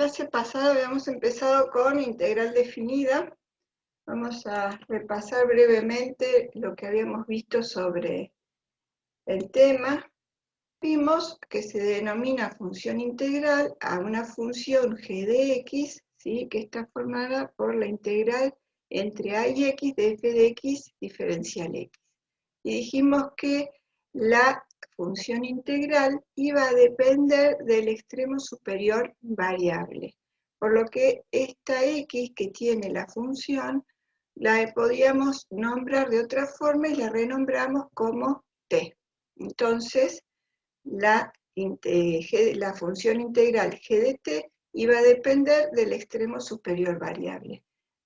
clase pasada habíamos empezado con integral definida. Vamos a repasar brevemente lo que habíamos visto sobre el tema. Vimos que se denomina función integral a una función g de x, ¿sí?, que está formada por la integral entre a y x de f de x diferencial x. Y dijimos que la función integral iba a depender del extremo superior variable, por lo que esta x que tiene la función la podíamos nombrar de otra forma y la renombramos como t. Entonces, la función integral g de t iba a depender del extremo superior variable.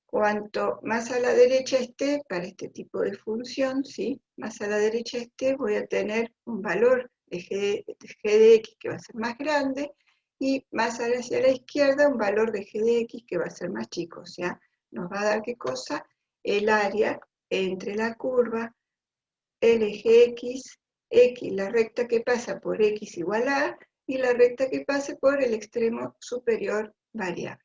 Cuanto más a la derecha esté para este tipo de función, ¿sí?, más a la derecha esté, voy a tener un valor de g de x que va a ser más grande, y más hacia la izquierda un valor de g de x que va a ser más chico. O sea, nos va a dar ¿qué cosa? El área entre la curva, el eje x, la recta que pasa por x igual a A, y la recta que pase por el extremo superior variable.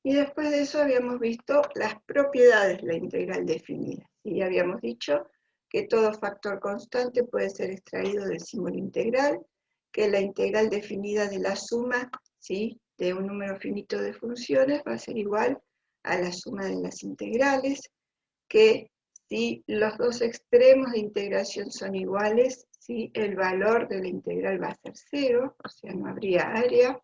Y después de eso habíamos visto las propiedades de la integral definida. Y habíamos dicho que todo factor constante puede ser extraído del símbolo integral, que la integral definida de la suma, ¿sí?, de un número finito de funciones va a ser igual a la suma de las integrales, que si los dos extremos de integración son iguales, ¿sí?, el valor de la integral va a ser 0, o sea, no habría área.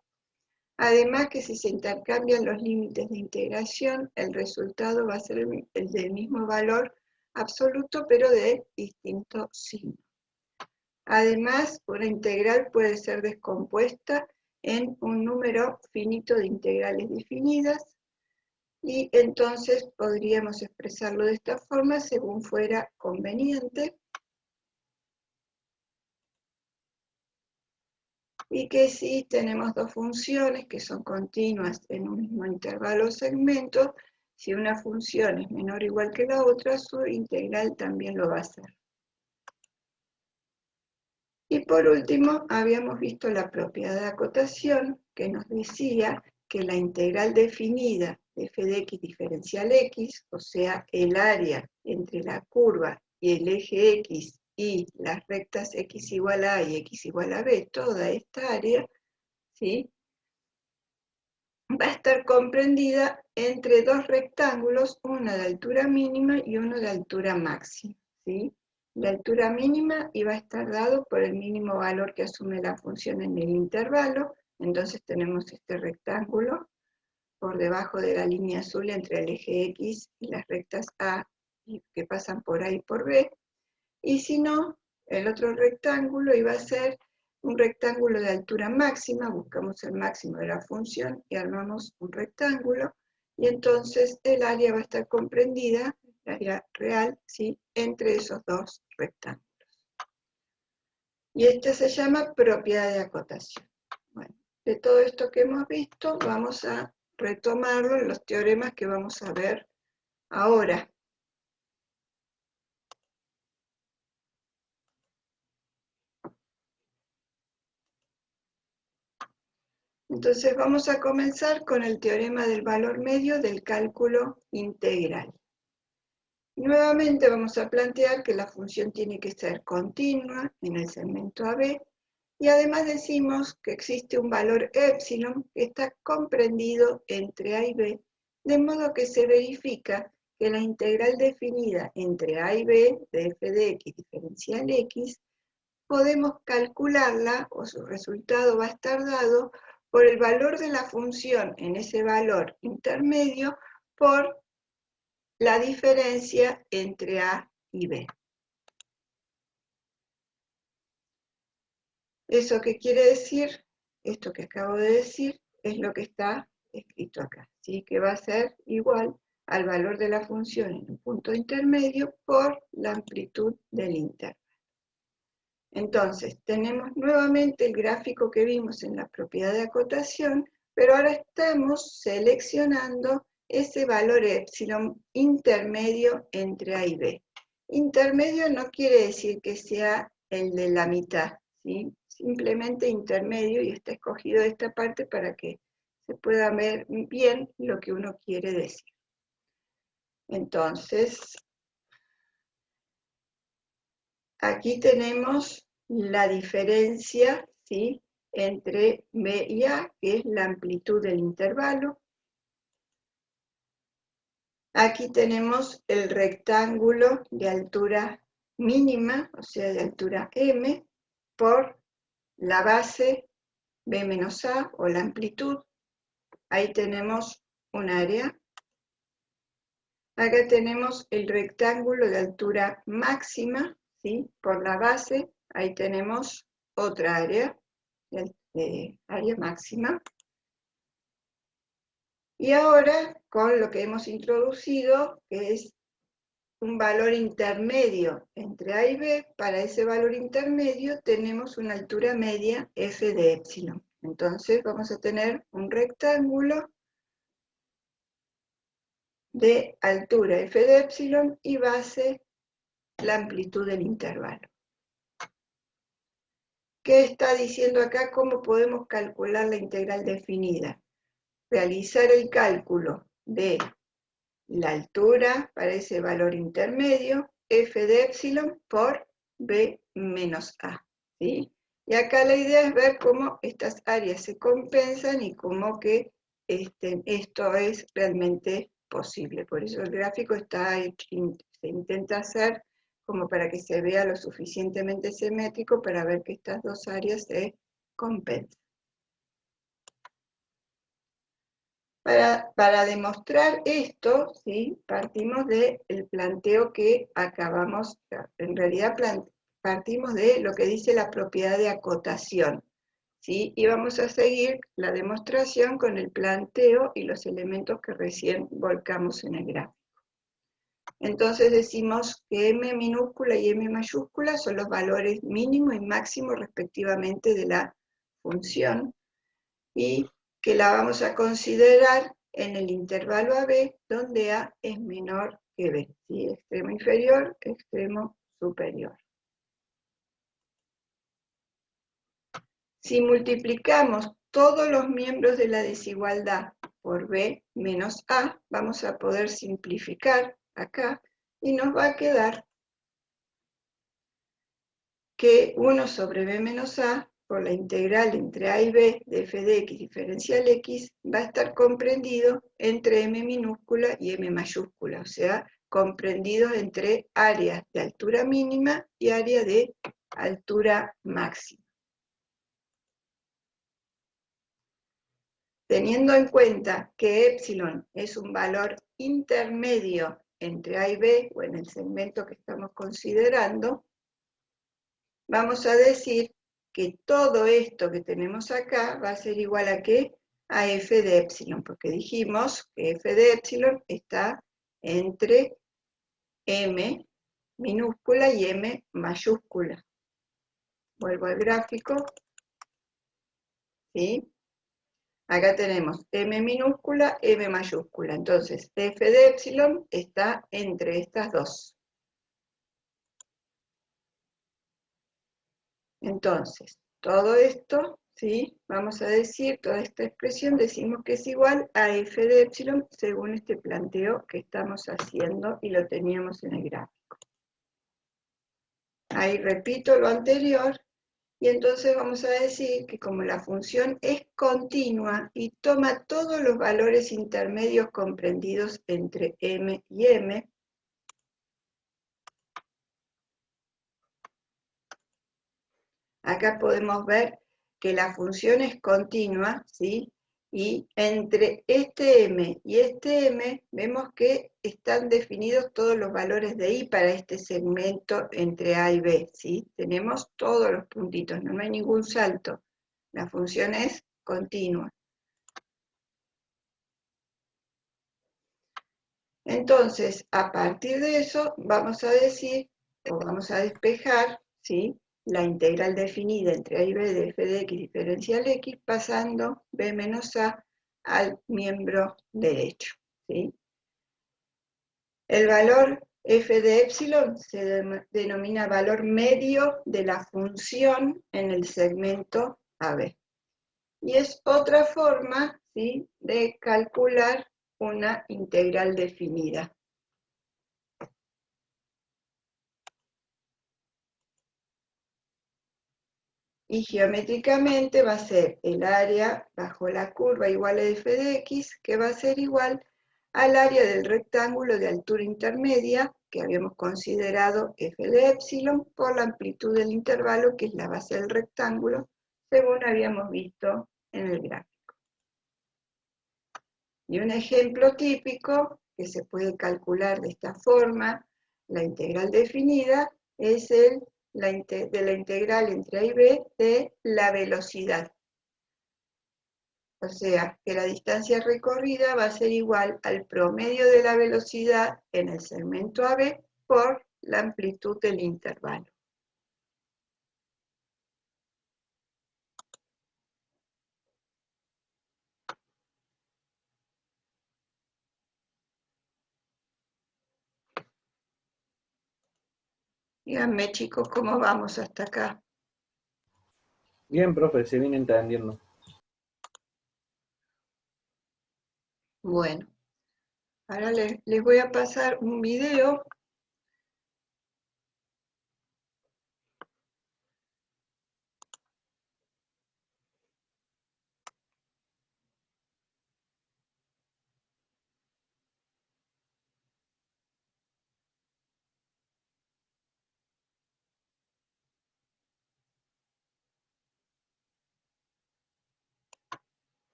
Además que si se intercambian los límites de integración, el resultado va a ser el del mismo valor absoluto, pero de distinto signo. Además, una integral puede ser descompuesta en un número finito de integrales definidas, y entonces podríamos expresarlo de esta forma según fuera conveniente. Y que si tenemos dos funciones que son continuas en un mismo intervalo o segmento, si una función es menor o igual que la otra, su integral también lo va a ser. Y por último, habíamos visto la propiedad de acotación, que nos decía que la integral definida de f de x diferencial x, o sea, el área entre la curva y el eje x y las rectas x igual a A y x igual a B, toda esta área, ¿sí?, va a estar comprendida entre dos rectángulos, uno de altura mínima y uno de altura máxima, ¿sí? La altura mínima iba a estar dado por el mínimo valor que asume la función en el intervalo. Entonces tenemos este rectángulo por debajo de la línea azul entre el eje X y las rectas A que pasan por A y por B. Y si no, el otro rectángulo iba a ser un rectángulo de altura máxima, buscamos el máximo de la función y armamos un rectángulo, y entonces el área va a estar comprendida, el área real, ¿sí?, entre esos dos rectángulos. Y esta se llama propiedad de acotación. Bueno, de todo esto que hemos visto, vamos a retomarlo en los teoremas que vamos a ver ahora. Entonces vamos a comenzar con el teorema del valor medio del cálculo integral. Nuevamente vamos a plantear que la función tiene que ser continua en el segmento AB, y además decimos que existe un valor épsilon que está comprendido entre A y B, de modo que se verifica que la integral definida entre A y B de f de x diferencial x, podemos calcularla, o su resultado va a estar dado por el valor de la función en ese valor intermedio por la diferencia entre A y B. ¿Eso qué quiere decir? Esto que acabo de decir es lo que está escrito acá, ¿sí?, que va a ser igual al valor de la función en un punto intermedio por la amplitud del intervalo. Entonces, tenemos nuevamente el gráfico que vimos en la propiedad de acotación, pero ahora estamos seleccionando ese valor épsilon intermedio entre A y B. Intermedio no quiere decir que sea el de la mitad, ¿sí?, simplemente intermedio y está escogido esta parte para que se pueda ver bien lo que uno quiere decir. Entonces, aquí tenemos la diferencia, ¿sí?, entre B y A, que es la amplitud del intervalo. Aquí tenemos el rectángulo de altura mínima, o sea, de altura M, por la base B menos A, o la amplitud. Ahí tenemos un área. Acá tenemos el rectángulo de altura máxima, ¿sí?, por la base. Ahí tenemos otra área, área máxima. Y ahora, con lo que hemos introducido, que es un valor intermedio entre A y B, para ese valor intermedio tenemos una altura media f de épsilon. Entonces vamos a tener un rectángulo de altura f de épsilon y base la amplitud del intervalo. ¿Qué está diciendo acá? ¿Cómo podemos calcular la integral definida? Realizar el cálculo de la altura para ese valor intermedio, f de épsilon por b menos a, ¿sí? Y acá la idea es ver cómo estas áreas se compensan y cómo que esto es realmente posible. Por eso el gráfico está hecho, se intenta hacer como para que se vea lo suficientemente simétrico para ver que estas dos áreas se compensan. Para demostrar esto, ¿sí?, partimos del planteo que acabamos, en realidad partimos de lo que dice la propiedad de acotación, ¿sí? Y vamos a seguir la demostración con el planteo y los elementos que recién volcamos en el gráfico. Entonces decimos que m minúscula y m mayúscula son los valores mínimo y máximo respectivamente de la función, y que la vamos a considerar en el intervalo AB, donde A es menor que B, ¿sí? Extremo inferior, extremo superior. Si multiplicamos todos los miembros de la desigualdad por B menos A, vamos a poder simplificar acá, y nos va a quedar que 1 sobre B menos A por la integral entre A y B de f de x diferencial x va a estar comprendido entre m minúscula y m mayúscula, o sea, comprendido entre áreas de altura mínima y área de altura máxima. Teniendo en cuenta que épsilon es un valor intermedio entre A y B, o en el segmento que estamos considerando, vamos a decir que todo esto que tenemos acá va a ser igual a ¿qué? A f de épsilon, porque dijimos que f de épsilon está entre m minúscula y m mayúscula. Vuelvo al gráfico, ¿sí? Acá tenemos m minúscula, m mayúscula. Entonces, f de épsilon está entre estas dos. Entonces, todo esto, ¿sí?, vamos a decir, toda esta expresión, decimos que es igual a f de épsilon según este planteo que estamos haciendo y lo teníamos en el gráfico. Ahí repito lo anterior, y entonces vamos a decir que como la función es continua y toma todos los valores intermedios comprendidos entre m y m, acá podemos ver que la función es continua, ¿sí? Y entre este m y este m, vemos que están definidos todos los valores de i para este segmento entre a y b, ¿sí? Tenemos todos los puntitos, no hay ningún salto. La función es continua. Entonces, a partir de eso, vamos a decir, o vamos a despejar, ¿sí?, la integral definida entre a y b de f de x diferencial x, pasando b menos a al miembro derecho, ¿sí? El valor f de épsilon se denomina valor medio de la función en el segmento AB. Y es otra forma, ¿sí?, de calcular una integral definida. Y geométricamente va a ser el área bajo la curva igual a f de x, que va a ser igual al área del rectángulo de altura intermedia, que habíamos considerado f de épsilon, por la amplitud del intervalo, que es la base del rectángulo, según habíamos visto en el gráfico. Y un ejemplo típico, que se puede calcular de esta forma, la integral definida, es de la integral entre a y b de la velocidad. O sea, que la distancia recorrida va a ser igual al promedio de la velocidad en el segmento AB por la amplitud del intervalo. Díganme, chicos, ¿cómo vamos hasta acá? Bien, profe, se viene entendiendo. Bueno, ahora les voy a pasar un video.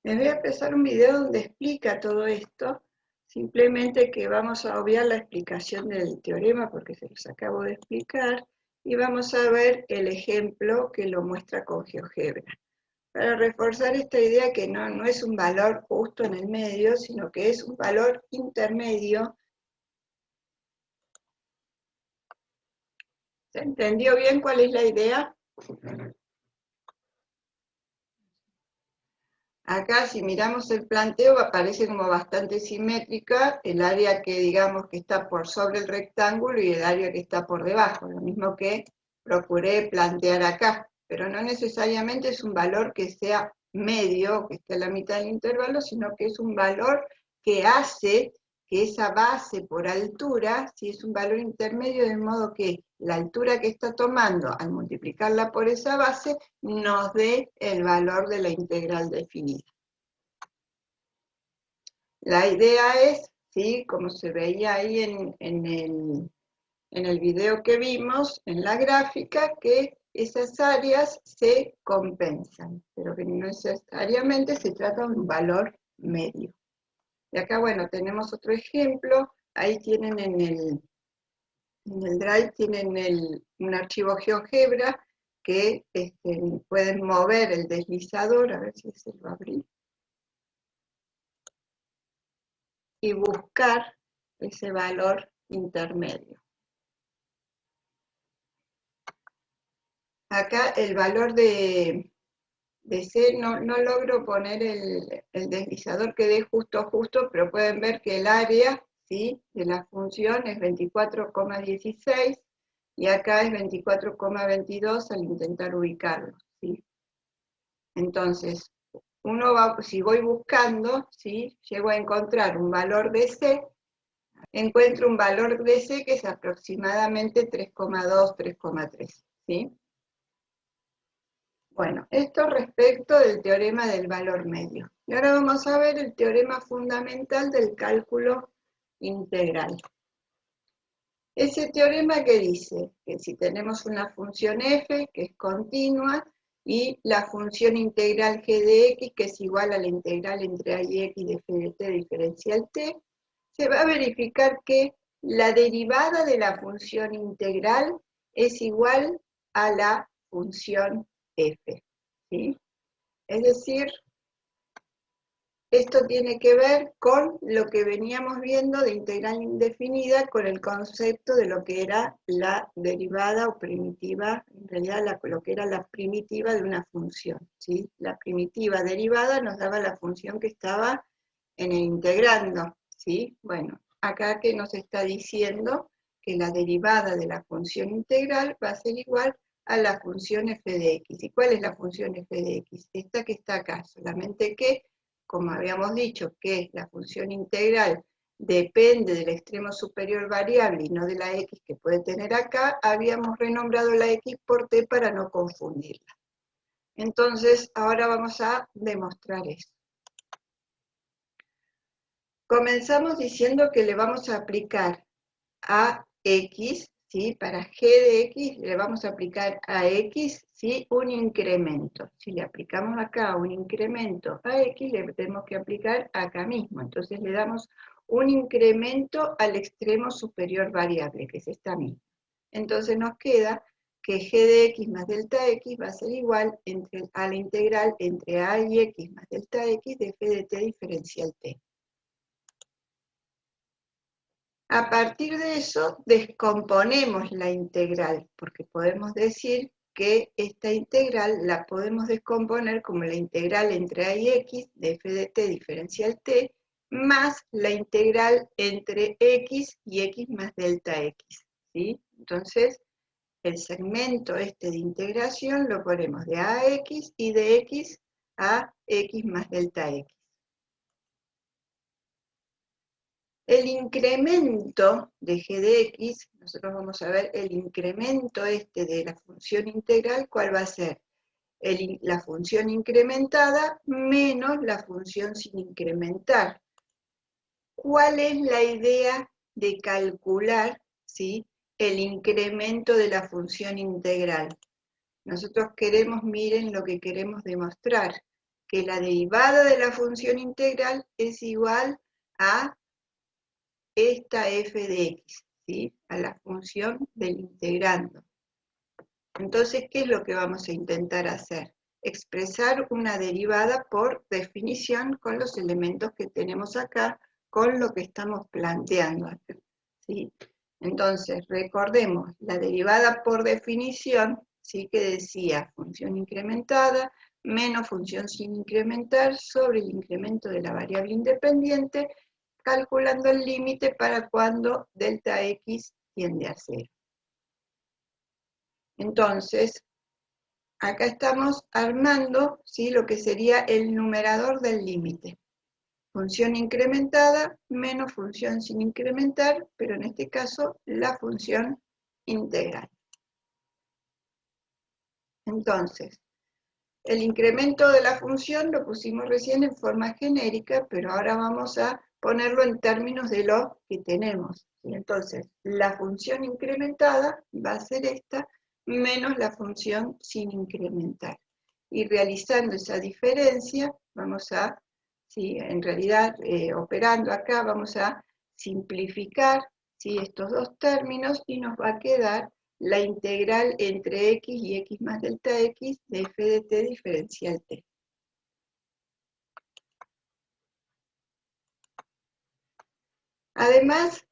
Les voy a pasar un video donde explica todo esto, simplemente que vamos a obviar la explicación del teorema porque se los acabo de explicar, y vamos a ver el ejemplo que lo muestra con GeoGebra. Para reforzar esta idea que no es un valor justo en el medio, sino que es un valor intermedio. ¿Se entendió bien cuál es la idea? Acá, si miramos el planteo, aparece como bastante simétrica el área que digamos que está por sobre el rectángulo y el área que está por debajo, lo mismo que procuré plantear acá, pero no necesariamente es un valor que sea medio, que esté a la mitad del intervalo, sino que es un valor que hace que esa base por altura, si es un valor intermedio, de modo que la altura que está tomando al multiplicarla por esa base nos dé el valor de la integral definida. La idea es, ¿sí?, como se veía ahí en el video que vimos, en la gráfica, que esas áreas se compensan, pero que no necesariamente se trata de un valor medio. Y acá, bueno, tenemos otro ejemplo. Ahí tienen en el Drive, tienen un archivo GeoGebra que pueden mover el deslizador, a ver si se lo abrí, y buscar ese valor intermedio. Acá el valor de C, no logro poner el deslizador que dé justo, pero pueden ver que el área, ¿sí?, de la función es 24,16 y acá es 24,22 al intentar ubicarlo, ¿sí? Entonces, si voy buscando, ¿sí?, llego a encontrar un valor de C, encuentro un valor de C que es aproximadamente 3,2, 3,3, ¿sí? Bueno, esto respecto del teorema del valor medio. Y ahora vamos a ver el teorema fundamental del cálculo integral. Ese teorema que dice que si tenemos una función f que es continua y la función integral g de x que es igual a la integral entre a y x de f de t diferencial t, se va a verificar que la derivada de la función integral es igual a la función f, ¿sí? Es decir, esto tiene que ver con lo que veníamos viendo de integral indefinida, con el concepto de lo que era la derivada o primitiva, en realidad lo que era la primitiva de una función, ¿sí? La primitiva derivada nos daba la función que estaba en el integrando, ¿sí? Bueno, acá que nos está diciendo que la derivada de la función integral va a ser igual a la función f de x. ¿Y cuál es la función f de x? Esta que está acá, solamente que, como habíamos dicho, que la función integral depende del extremo superior variable y no de la x que puede tener acá, habíamos renombrado la x por t para no confundirla. Entonces, ahora vamos a demostrar eso. Comenzamos diciendo que le vamos a aplicar a x, ¿sí? Para g de x le vamos a aplicar a x, ¿sí? Un incremento. Si le aplicamos acá un incremento a x, le tenemos que aplicar acá mismo. Entonces le damos un incremento al extremo superior variable, que es esta misma. Entonces nos queda que g de x más delta x va a ser igual a la integral entre a y x más delta x de f de t diferencial t. A partir de eso, descomponemos la integral, porque podemos decir que esta integral la podemos descomponer como la integral entre a y x de f de t diferencial t, más la integral entre x y x más delta x, ¿sí? Entonces, el segmento este de integración lo ponemos de a x y de x a x más delta x. El incremento de g de x, nosotros vamos a ver el incremento este de la función integral, ¿cuál va a ser? La función incrementada menos la función sin incrementar. ¿Cuál es la idea de calcular, ¿sí?, el incremento de la función integral? Nosotros queremos, miren lo que queremos demostrar, que la derivada de la función integral es igual a esta f de x, ¿sí?, a la función del integrando. Entonces, ¿qué es lo que vamos a intentar hacer? Expresar una derivada por definición con los elementos que tenemos acá, con lo que estamos planteando acá, ¿sí? Entonces, recordemos, la derivada por definición, ¿sí?, que decía función incrementada menos función sin incrementar sobre el incremento de la variable independiente, calculando el límite para cuando delta x tiende a 0. Entonces, acá estamos armando, ¿sí?, lo que sería el numerador del límite. Función incrementada menos función sin incrementar, pero en este caso la función integral. Entonces, el incremento de la función lo pusimos recién en forma genérica, pero ahora vamos a ponerlo en términos de lo que tenemos. Entonces, la función incrementada va a ser esta, menos la función sin incrementar. Y realizando esa diferencia, vamos a, ¿sí?, en realidad, operando acá, vamos a simplificar, ¿sí?, estos dos términos y nos va a quedar la integral entre x y x más delta x de f de t diferencial t. Además,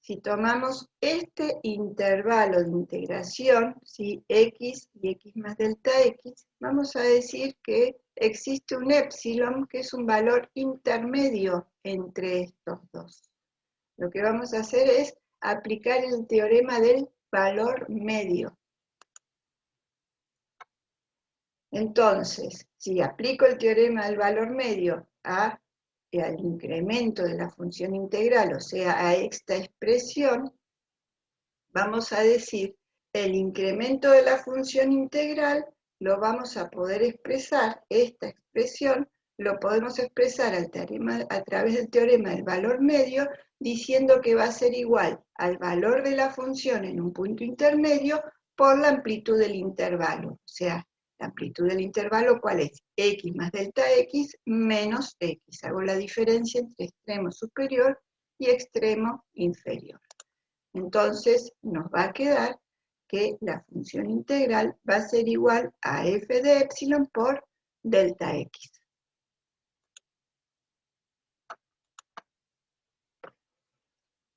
si tomamos este intervalo de integración, ¿sí?, x y x más delta x, vamos a decir que existe un épsilon que es un valor intermedio entre estos dos. Lo que vamos a hacer es aplicar el teorema del valor medio. Entonces, si aplico el teorema del valor medio al incremento de la función integral, o sea, a esta expresión, vamos a decir, el incremento de la función integral lo vamos a poder expresar, esta expresión, lo podemos expresar a través del teorema del valor medio, diciendo que va a ser igual al valor de la función en un punto intermedio por la amplitud del intervalo. O sea, la amplitud del intervalo, ¿cuál es? X más delta x menos x. Hago la diferencia entre extremo superior y extremo inferior. Entonces, nos va a quedar que la función integral va a ser igual a f de épsilon por delta x.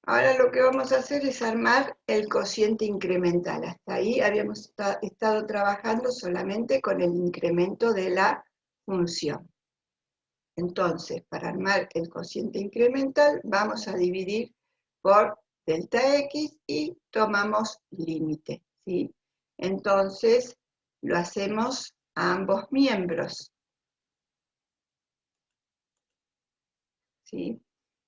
Ahora lo que vamos a hacer es armar el cociente incremental. Hasta ahí habíamos estado trabajando solamente con el incremento de la función. Entonces, para armar el cociente incremental, vamos a dividir por delta X y tomamos límite, ¿sí? Entonces, lo hacemos a ambos miembros, ¿sí?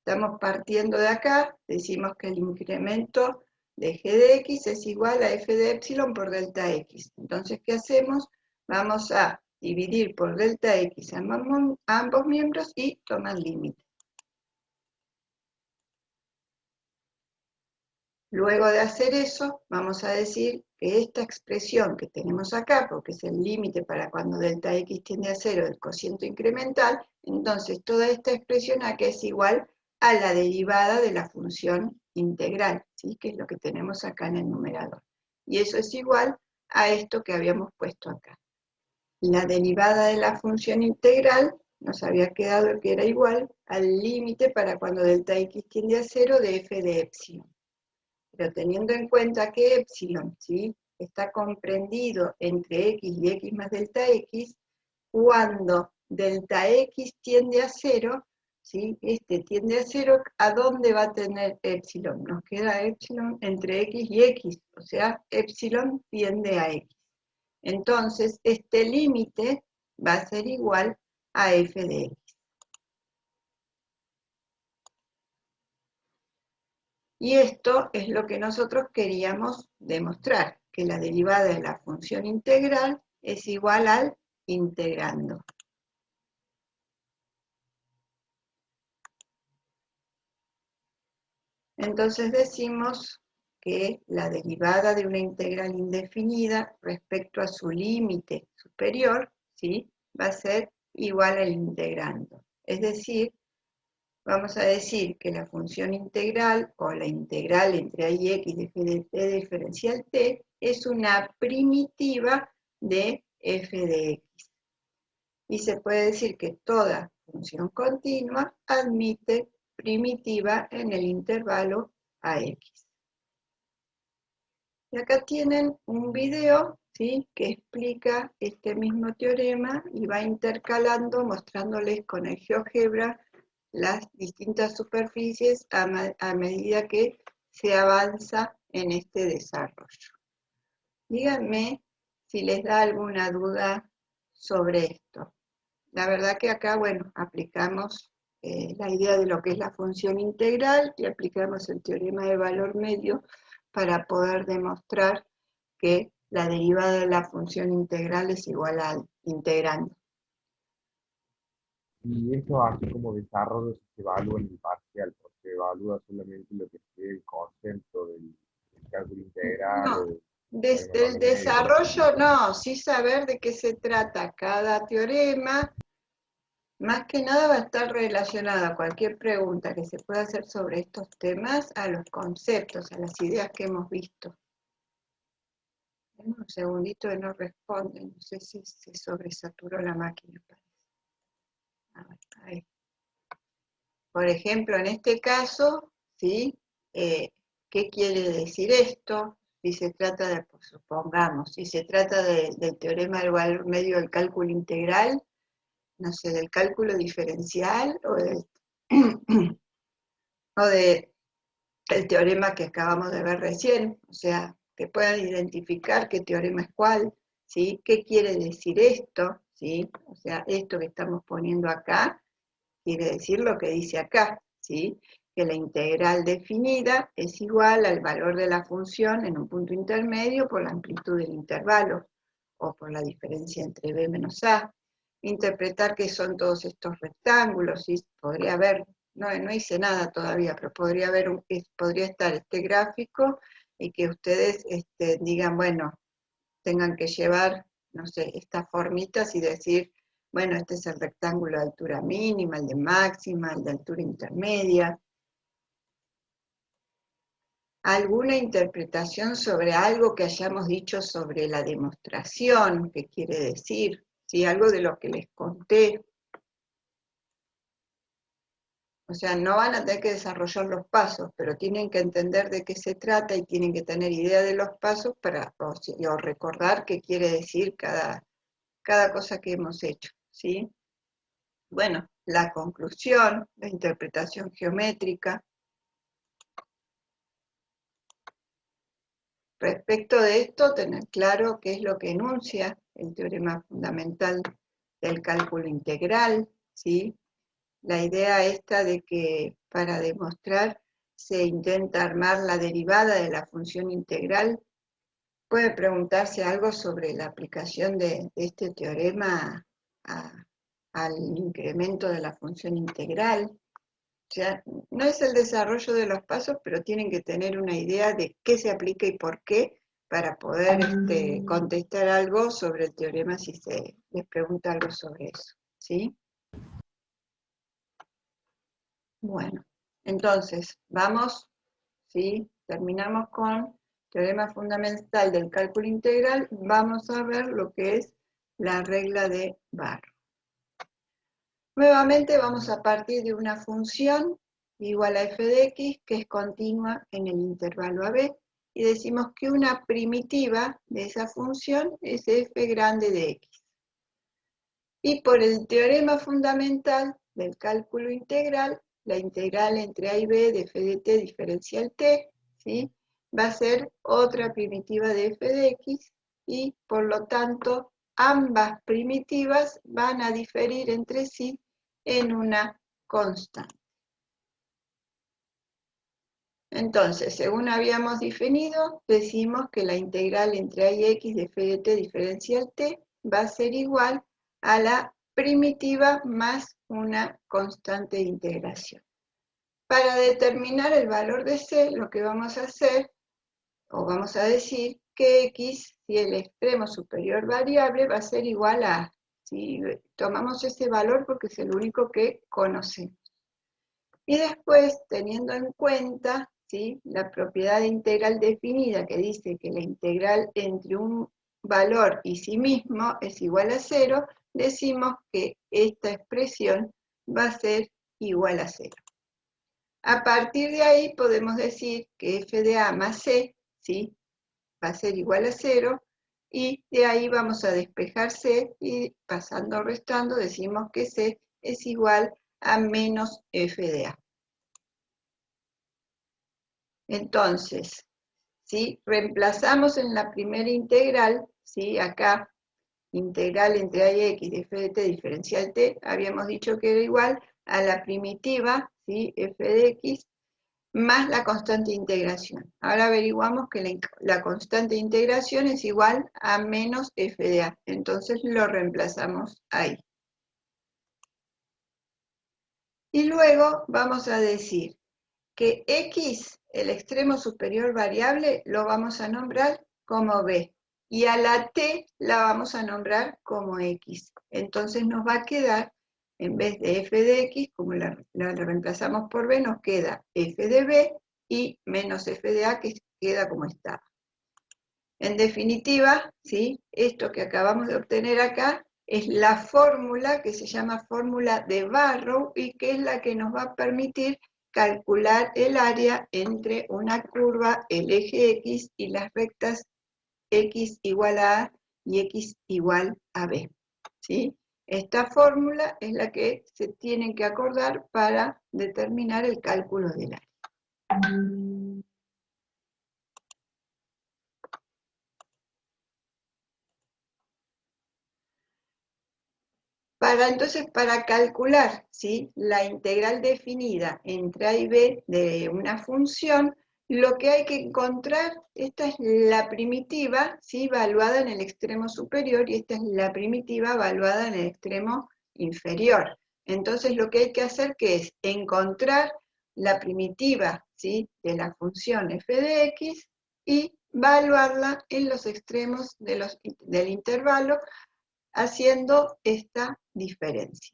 Estamos partiendo de acá, decimos que el incremento de g de x es igual a f de epsilon por delta x. Entonces, ¿qué hacemos? Vamos a dividir por delta x a ambos miembros y tomar límite. Luego de hacer eso, vamos a decir que esta expresión que tenemos acá, porque es el límite para cuando delta x tiende a 0 del cociente incremental, entonces toda esta expresión acá es igual a la derivada de la función integral, ¿sí? Que es lo que tenemos acá en el numerador. Y eso es igual a esto que habíamos puesto acá. La derivada de la función integral nos había quedado que era igual al límite para cuando delta x tiende a 0 de f de epsilon. Pero teniendo en cuenta que epsilon, ¿sí?, está comprendido entre x y x más delta x, cuando delta x tiende a 0, ¿sí?, este tiende a 0, ¿a dónde va a tener epsilon? Nos queda epsilon entre x y x, o sea, epsilon tiende a x. Entonces, este límite va a ser igual a f de x. Y esto es lo que nosotros queríamos demostrar, que la derivada de la función integral es igual al integrando. Entonces decimos que la derivada de una integral indefinida respecto a su límite superior, ¿sí?, va a ser igual al integrando. Es decir, vamos a decir que la función integral, o la integral entre a y x de f de t diferencial t, es una primitiva de f de x. Y se puede decir que toda función continua admite primitiva en el intervalo a x. Y acá tienen un video, ¿sí?, que explica este mismo teorema y va intercalando, mostrándoles con el GeoGebra las distintas superficies a medida que se avanza en este desarrollo. Díganme si les da alguna duda sobre esto. La verdad que acá, bueno, aplicamos la idea de lo que es la función integral y aplicamos el teorema de valor medio para poder demostrar que la derivada de la función integral es igual al integrando. Y eso hace como desarrollo se evalúa en el parcial, porque evalúa solamente lo que es el concepto del cálculo integral No, o del teorema de desde el valor medio. desarrollo no, sí saber de qué se trata cada teorema, más que nada va a estar relacionada cualquier pregunta que se pueda hacer sobre estos temas a los conceptos, a las ideas que hemos visto. Un segundito que no responde, no sé si se sobresaturó la máquina. A ver, ahí. Por ejemplo, en este caso, ¿sí? ¿Qué quiere decir esto? Si se trata de, pues, supongamos, si se trata del teorema del valor medio del cálculo integral, no sé, del cálculo diferencial o del teorema que acabamos de ver recién, o sea, que puedan identificar qué teorema es cuál, ¿sí? ¿Qué quiere decir esto? ¿Sí? O sea, esto que estamos poniendo acá quiere decir lo que dice acá, ¿sí? Que la integral definida es igual al valor de la función en un punto intermedio por la amplitud del intervalo, o por la diferencia entre b menos a. Interpretar qué son todos estos rectángulos, ¿sí? Podría haber, no hice nada todavía, pero podría estar este gráfico y que ustedes digan, bueno, tengan que llevar, no sé, estas formitas y decir, bueno, este es el rectángulo de altura mínima, el de máxima, el de altura intermedia. ¿Alguna interpretación sobre algo que hayamos dicho sobre la demostración? ¿Qué quiere decir? ¿Sí? Algo de lo que les conté. O sea, no van a tener que desarrollar los pasos, pero tienen que entender de qué se trata y tienen que tener idea de los pasos o recordar qué quiere decir cada cosa que hemos hecho, ¿sí? Bueno, la conclusión, la interpretación geométrica. Respecto de esto, tener claro qué es lo que enuncia el teorema fundamental del cálculo integral, ¿sí? La idea esta de que para demostrar se intenta armar la derivada de la función integral. Puede preguntarse algo sobre la aplicación de este teorema al incremento de la función integral. O sea, no es el desarrollo de los pasos, pero tienen que tener una idea de qué se aplica y por qué para poder contestar algo sobre el teorema si se les pregunta algo sobre eso, ¿sí? Bueno, entonces, vamos, ¿sí? Terminamos con teorema fundamental del cálculo integral. Vamos a ver lo que es la regla de Barrow. Nuevamente vamos a partir de una función igual a f de x que es continua en el intervalo AB y decimos que una primitiva de esa función es f grande de x. Y por el teorema fundamental del cálculo integral, la integral entre a y b de f de t diferencial t, ¿sí? Va a ser otra primitiva de f de x y por lo tanto ambas primitivas van a diferir entre sí en una constante. Entonces, según habíamos definido, decimos que la integral entre a y x de f de t diferencial t va a ser igual a la primitiva más una constante de integración. Para determinar el valor de c, lo que vamos a hacer, o vamos a decir que x, si el extremo superior variable, va a ser igual a, si tomamos ese valor porque es el único que conocemos. Y después, teniendo en cuenta, ¿sí?, la propiedad de integral definida que dice que la integral entre un valor y sí mismo es igual a 0, decimos que esta expresión va a ser igual a 0. A partir de ahí podemos decir que f de a más c, ¿sí?, va a ser igual a 0, y de ahí vamos a despejar c, y pasando o restando decimos que c es igual a menos f de a. Entonces, ¿sí?, reemplazamos en la primera integral, ¿sí?, acá, integral entre a y x de f de t diferencial t, habíamos dicho que era igual a la primitiva, ¿sí?, f de x, más la constante de integración. Ahora averiguamos que la constante de integración es igual a menos f de a. Entonces lo reemplazamos ahí. Y luego vamos a decir que x, el extremo superior variable, lo vamos a nombrar como b. Y a la t la vamos a nombrar como x. Entonces nos va a quedar, en vez de f de x, como la reemplazamos por b, nos queda f de b y menos f de a, que queda como estaba. En definitiva, ¿sí?, esto que acabamos de obtener acá es la fórmula que se llama fórmula de Barrow y que es la que nos va a permitir calcular el área entre una curva, el eje x y las rectas x igual a a y x igual a b, ¿sí? Esta fórmula es la que se tienen que acordar para determinar el cálculo del área. Entonces, para calcular, ¿sí?, la integral definida entre a y b de una función, lo que hay que encontrar, esta es la primitiva, ¿sí?, evaluada en el extremo superior, y esta es la primitiva evaluada en el extremo inferior. Entonces lo que hay que hacer que es encontrar la primitiva, ¿sí?, de la función f de x y evaluarla en los extremos del intervalo, haciendo esta diferencia.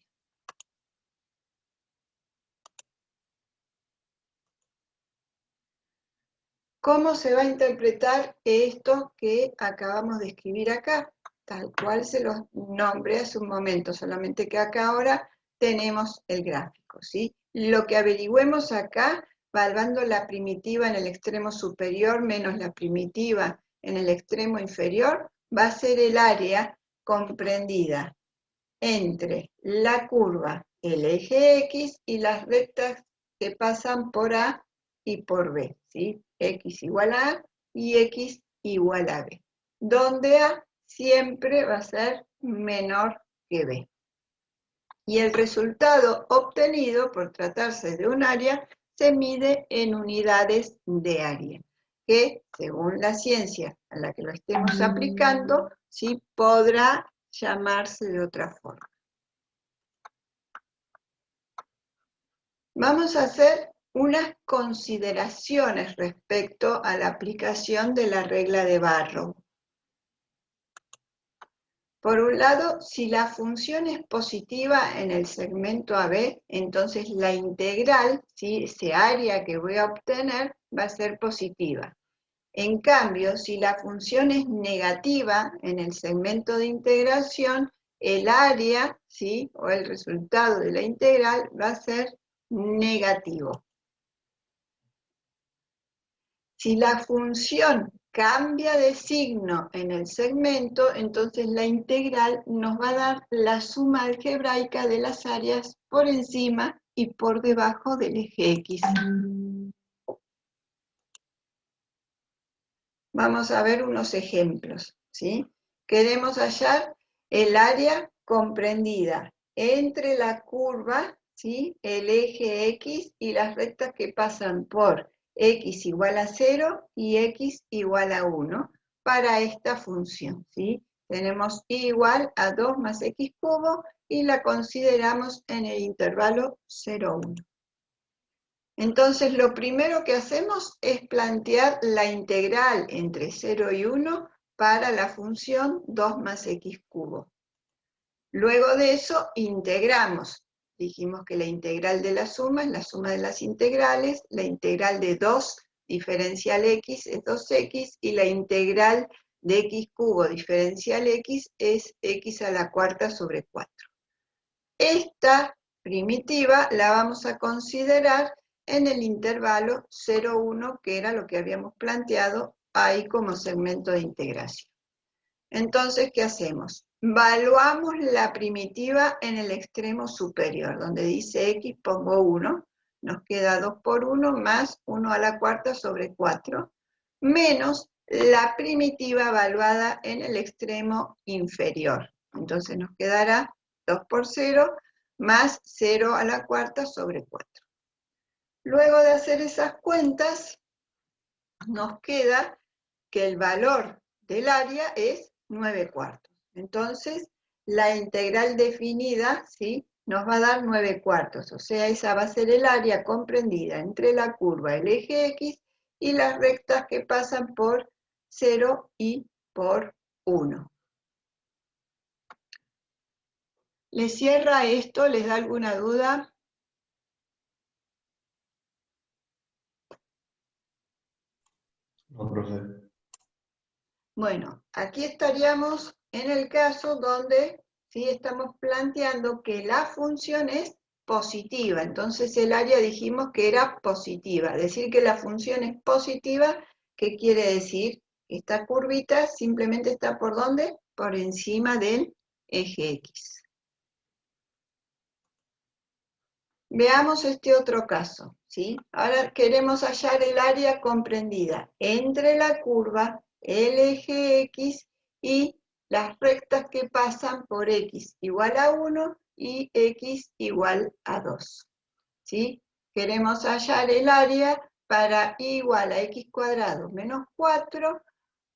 ¿Cómo se va a interpretar esto que acabamos de escribir acá? Tal cual se los nombré hace un momento, solamente que acá ahora tenemos el gráfico, ¿sí? Lo que averigüemos acá, evaluando la primitiva en el extremo superior menos la primitiva en el extremo inferior, va a ser el área comprendida entre la curva el eje X y las rectas que pasan por A y por B, ¿sí? X igual a A y X igual a B, donde A siempre va a ser menor que B. Y el resultado obtenido por tratarse de un área se mide en unidades de área, que según la ciencia a la que lo estemos aplicando, sí podrá llamarse de otra forma. Vamos a hacer unas consideraciones respecto a la aplicación de la regla de Barrow. Por un lado, si la función es positiva en el segmento AB, entonces la integral, ¿sí? Ese área que voy a obtener va a ser positiva. En cambio, si la función es negativa en el segmento de integración, el área, ¿sí? O el resultado de la integral va a ser negativo. Si la función cambia de signo en el segmento, entonces la integral nos va a dar la suma algebraica de las áreas por encima y por debajo del eje X. Vamos a ver unos ejemplos, ¿sí? Queremos hallar el área comprendida entre la curva, ¿sí? El eje X y las rectas que pasan por X igual a 0 y X igual a 1 para esta función, ¿sí? Tenemos y igual a 2 más X cubo y la consideramos en el intervalo 0, 1. Entonces, lo primero que hacemos es plantear la integral entre 0 y 1 para la función 2 más X cubo. Luego de eso, integramos. Dijimos que la integral de la suma es la suma de las integrales, la integral de 2 diferencial X es 2X, y la integral de X cubo diferencial X es X a la cuarta sobre 4. Esta primitiva la vamos a considerar en el intervalo 0, 1, que era lo que habíamos planteado ahí como segmento de integración. Entonces, ¿qué hacemos? Valuamos la primitiva en el extremo superior, donde dice X, pongo 1, nos queda 2 por 1 más 1 a la cuarta sobre 4, menos la primitiva valuada en el extremo inferior. Entonces nos quedará 2 por 0 más 0 a la cuarta sobre 4. Luego de hacer esas cuentas, nos queda que el valor del área es 9 cuartos. Entonces, la integral definida, ¿sí?, nos va a dar 9 cuartos. O sea, esa va a ser el área comprendida entre la curva, el eje X, y las rectas que pasan por 0 y por 1. ¿Les cierra esto? ¿Les da alguna duda? No, profe. Bueno, aquí estaríamos en el caso donde ¿sí? Estamos planteando que la función es positiva. Entonces el área dijimos que era positiva. Decir que la función es positiva, ¿qué quiere decir? Esta curvita simplemente está ¿por dónde? Por encima del eje X. Veamos este otro caso, ¿sí? Ahora queremos hallar el área comprendida entre la curva, el eje X y las rectas que pasan por X igual a 1 y X igual a 2, ¿sí? Queremos hallar el área para y igual a X cuadrado menos 4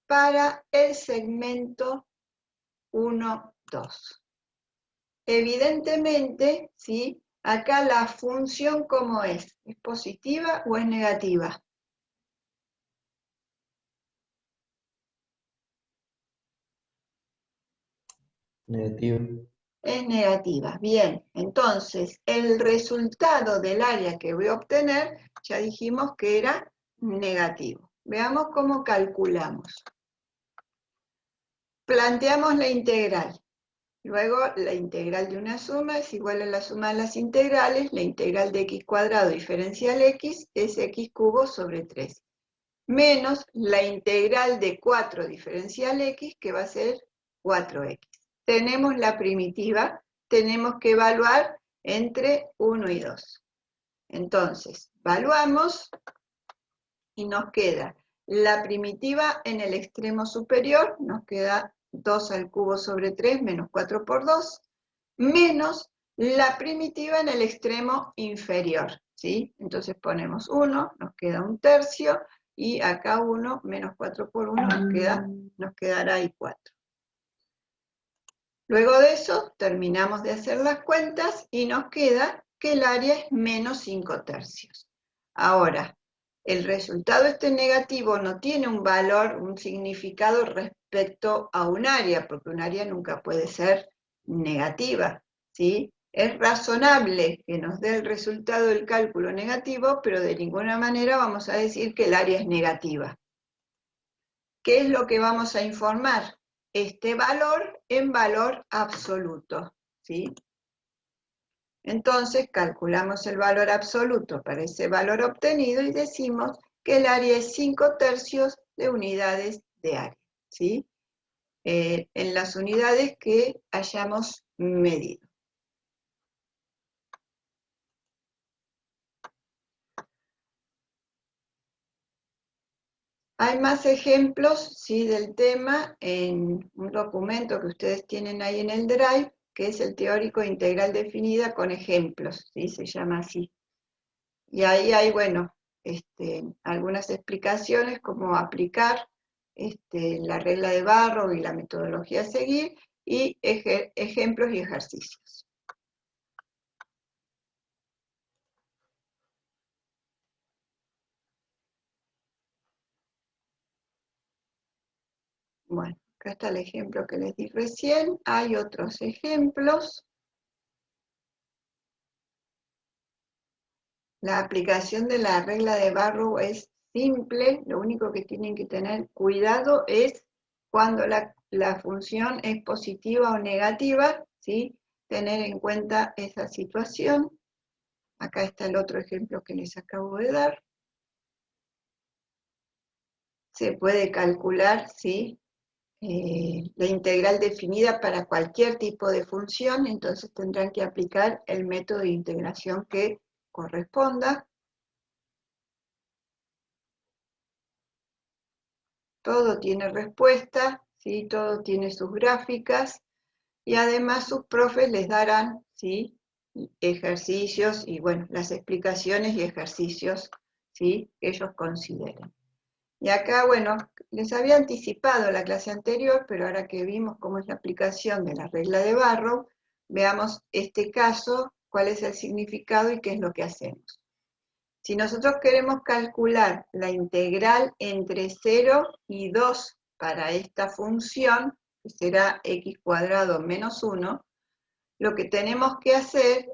para el segmento 1, 2. Evidentemente, ¿sí? Acá la función, ¿cómo es? ¿Es positiva o es negativa? Negativo. Es negativa. Bien, entonces el resultado del área que voy a obtener, ya dijimos que era negativo. Veamos cómo calculamos. Planteamos la integral. Luego, la integral de una suma es igual a la suma de las integrales. La integral de x cuadrado diferencial x es x cubo sobre 3. Menos la integral de 4 diferencial x, que va a ser 4x. Tenemos la primitiva, tenemos que evaluar entre 1 y 2. Entonces, evaluamos y nos queda la primitiva en el extremo superior, nos queda 2 al cubo sobre 3 menos 4 por 2, menos la primitiva en el extremo inferior, ¿sí? Entonces ponemos 1, nos queda 1/3, y acá 1 menos 4 por 1 nos quedará ahí 4. Luego de eso, terminamos de hacer las cuentas y nos queda que el área es menos 5/3. Ahora, el resultado negativo no tiene un valor, un significado respecto a un área, porque un área nunca puede ser negativa, ¿sí? Es razonable que nos dé el resultado del cálculo negativo, pero de ninguna manera vamos a decir que el área es negativa. ¿Qué es lo que vamos a informar? Este valor en valor absoluto, ¿sí? Entonces calculamos el valor absoluto para ese valor obtenido y decimos que el área es 5/3 de unidades de área, ¿sí? En las unidades que hayamos medido. Hay más ejemplos, sí, del tema en un documento que ustedes tienen ahí en el Drive, que es el teórico integral definida con ejemplos, ¿sí? Se llama así. Y ahí hay, bueno, algunas explicaciones cómo aplicar la regla de Barrow y la metodología a seguir, y ejemplos y ejercicios. Bueno, acá está el ejemplo que les di recién. Hay otros ejemplos. La aplicación de la regla de Barrow es simple. Lo único que tienen que tener cuidado es cuando la función es positiva o negativa, ¿sí? Tener en cuenta esa situación. Acá está el otro ejemplo que les acabo de dar. Se puede calcular, ¿sí? La integral definida para cualquier tipo de función, entonces tendrán que aplicar el método de integración que corresponda. Todo tiene respuesta, ¿sí? Todo tiene sus gráficas, y además sus profes les darán, ¿sí? Ejercicios y, bueno, las explicaciones y ejercicios, ¿sí? Que ellos consideren. Y acá, bueno, les había anticipado la clase anterior, pero ahora que vimos cómo es la aplicación de la regla de Barrow, veamos este caso, cuál es el significado y qué es lo que hacemos. Si nosotros queremos calcular la integral entre 0 y 2 para esta función, que será x cuadrado menos 1, lo que tenemos que hacer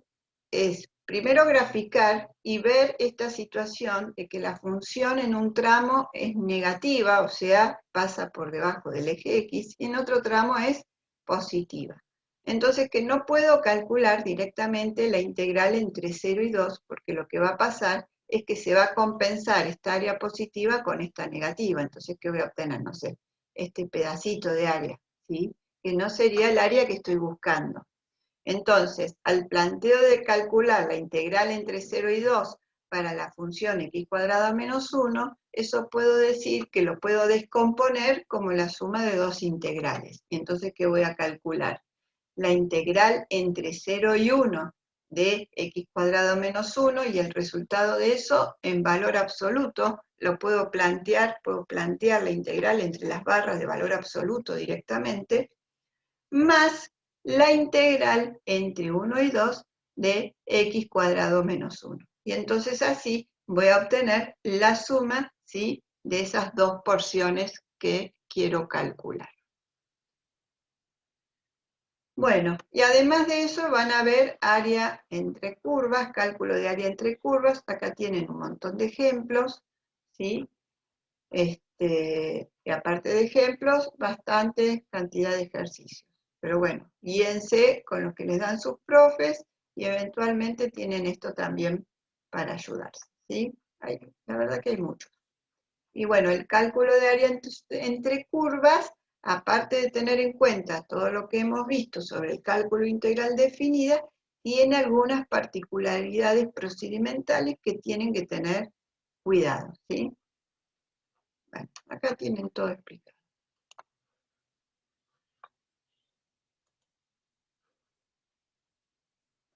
es primero graficar y ver esta situación de que la función en un tramo es negativa, o sea, pasa por debajo del eje X, y en otro tramo es positiva. Entonces, que no puedo calcular directamente la integral entre 0 y 2, porque lo que va a pasar es que se va a compensar esta área positiva con esta negativa. Entonces, ¿qué voy a obtener? No sé, este pedacito de área, ¿sí? Que no sería el área que estoy buscando. Entonces, al planteo de calcular la integral entre 0 y 2 para la función x cuadrada menos 1, eso puedo decir que lo puedo descomponer como la suma de dos integrales. Entonces, ¿qué voy a calcular? La integral entre 0 y 1 de x cuadrado menos 1, y el resultado de eso en valor absoluto lo puedo plantear la integral entre las barras de valor absoluto directamente, más la integral entre 1 y 2 de x cuadrado menos 1. Y entonces así voy a obtener la suma, ¿sí?, de esas dos porciones que quiero calcular. Bueno, y además de eso van a ver área entre curvas, cálculo de área entre curvas. Acá tienen un montón de ejemplos, ¿sí? Y aparte de ejemplos, bastante cantidad de ejercicios. Pero bueno, guíense con los que les dan sus profes y eventualmente tienen esto también para ayudarse, ¿sí? La verdad que hay muchos. Y bueno, el cálculo de área entre curvas, aparte de tener en cuenta todo lo que hemos visto sobre el cálculo integral definida, tiene algunas particularidades procedimentales que tienen que tener cuidado, ¿sí? Bueno, acá tienen todo explicado.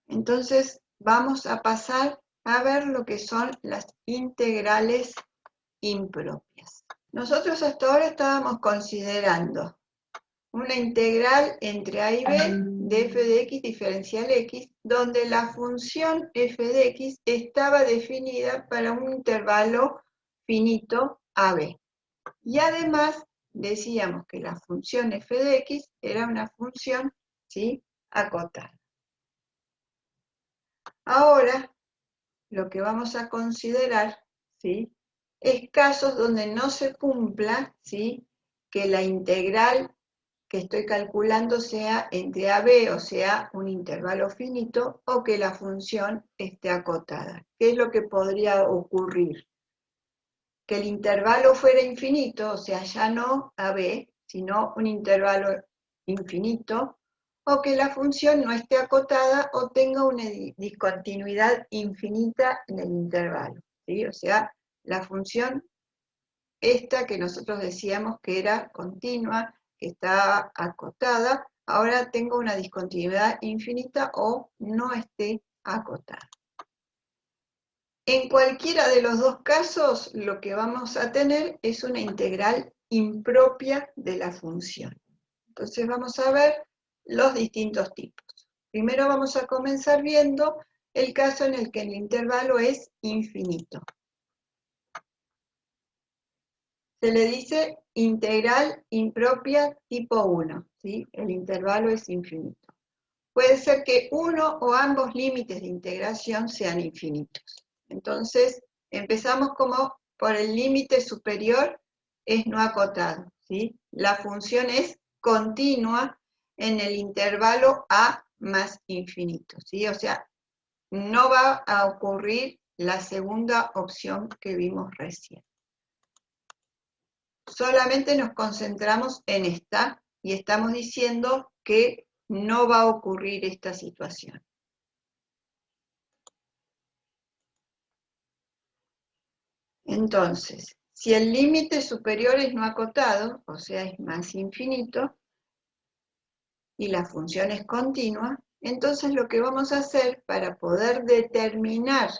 Entonces, vamos a pasar a ver lo que son las integrales impropias. Nosotros hasta ahora estábamos considerando una integral entre a y b de f de x diferencial x, donde la función f de x estaba definida para un intervalo finito ab. Y además decíamos que la función f de x era una función, ¿sí?, acotada. Ahora, lo que vamos a considerar, ¿sí?, es casos donde no se cumpla, ¿sí?, que la integral que estoy calculando sea entre a, b, o sea, un intervalo finito, o que la función esté acotada. ¿Qué es lo que podría ocurrir? Que el intervalo fuera infinito, o sea, ya no a, b, sino un intervalo infinito, o que la función no esté acotada o tenga una discontinuidad infinita en el intervalo, ¿sí? O sea, la función esta que nosotros decíamos que era continua, que está acotada, ahora tengo una discontinuidad infinita o no esté acotada. En cualquiera de los dos casos, lo que vamos a tener es una integral impropia de la función. Entonces vamos a ver los distintos tipos. Primero vamos a comenzar viendo el caso en el que el intervalo es infinito. Se le dice integral impropia tipo 1, ¿sí? El intervalo es infinito. Puede ser que uno o ambos límites de integración sean infinitos. Entonces, empezamos como por el límite superior es no acotado, ¿sí? La función es continua en el intervalo a más infinito, ¿sí? O sea, no va a ocurrir la segunda opción que vimos recién. Solamente nos concentramos en esta y estamos diciendo que no va a ocurrir esta situación. Entonces, si el límite superior es no acotado, o sea, es más infinito, y la función es continua, entonces lo que vamos a hacer para poder determinar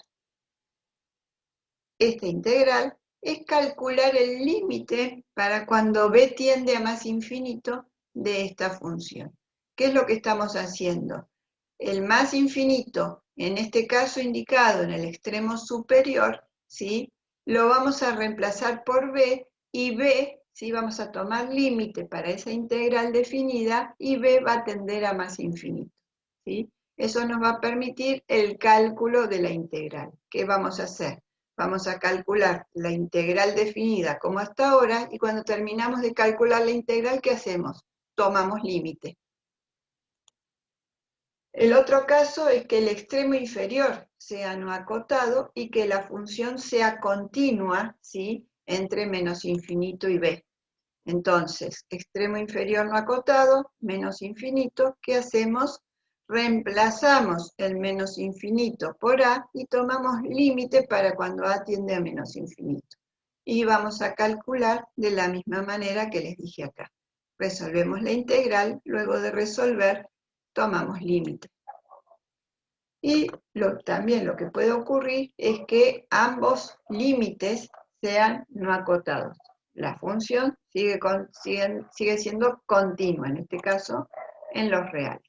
esta integral es calcular el límite para cuando b tiende a más infinito de esta función. ¿Qué es lo que estamos haciendo? El más infinito, en este caso indicado en el extremo superior, ¿sí?, lo vamos a reemplazar por b, y b, ¿sí?, vamos a tomar límite para esa integral definida, y b va a tender a más infinito, ¿sí? Eso nos va a permitir el cálculo de la integral. ¿Qué vamos a hacer? Vamos a calcular la integral definida como hasta ahora, y cuando terminamos de calcular la integral, ¿qué hacemos? Tomamos límite. El otro caso es que el extremo inferior sea no acotado y que la función sea continua, ¿sí?, entre menos infinito y b. Entonces, extremo inferior no acotado, menos infinito, ¿qué hacemos? Reemplazamos el menos infinito por a y tomamos límite para cuando a tiende a menos infinito. Y vamos a calcular de la misma manera que les dije acá. Resolvemos la integral, luego de resolver, tomamos límite. Y también lo que puede ocurrir es que ambos límites sean no acotados. La función sigue siendo continua, en este caso, en los reales.